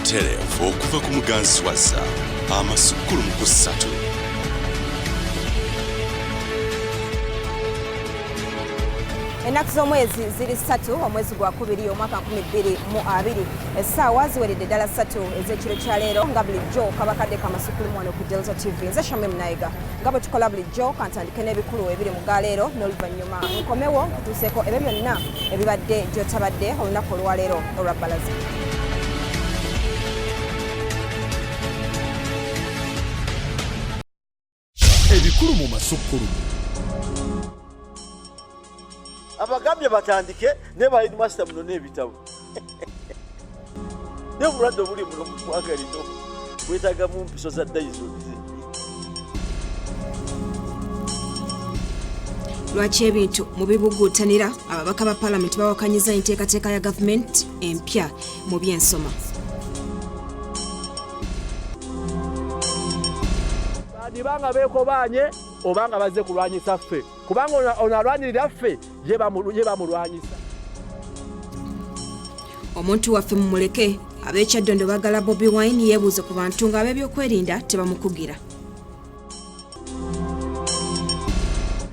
obutereevu okuva ku muganzwaza Amasukkulumu ku 3. Ennaku z'omwezi ziri 3 omwezi gwa 2 omwaka 2020 essaawa ziweredde ddala 3 ez'ekiro kya leero nga bulijjo kabakadde k'Amasukkulumu wano ku Delta TV. Nze Shamim Nayiga nga bwe tukola bulijjo kantandike n'ebikulu ebiri mu galeero n'oluvannyuma nkomewo tutuuseeko ebyo byonna ebibadde gy'otabadde olunaku olwaleero olwa bbalaza. Ebikulu mu Masukulumu. Abagambye batandike ne ba headmaster muno n'ebitabo. Ne bulwadde buli muno mu ggwanga lino bwetaaga mu mpiso za dayizoni. Lwaki ebintu mu bibuguutanira ababaka ba Paalamenti bawakanyiza enteekateeka ya gavumenti empya mu by'ensoma. Banga beekobanye obanga bazze kulwanyisa ffe kubanga onalwanirira ffe ye bamulwanyisa. Omuntu waffe mumuleke ab'ekyaddondo bagala Bobi Wine yeebuuze ku bantu ng'ab'ebyokwerinda tebamukugira.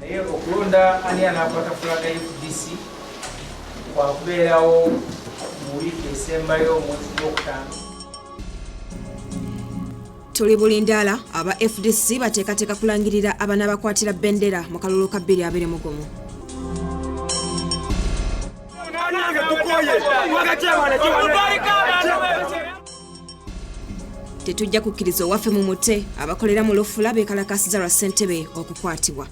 Naye okulonda ani anakwata fulaga FDC wakubeerawo mu wiiki esembayo omwezi gw'okutaano. Tuli bulindaala aba FDC bateekateeka kulangirira abaana bakwatira bendera mu kalulu ka 2021. Tetujja kukkiriza owaffe mu mute abakolera mu Lufula beekalakasiza lwa ssentebe okukwatibwa.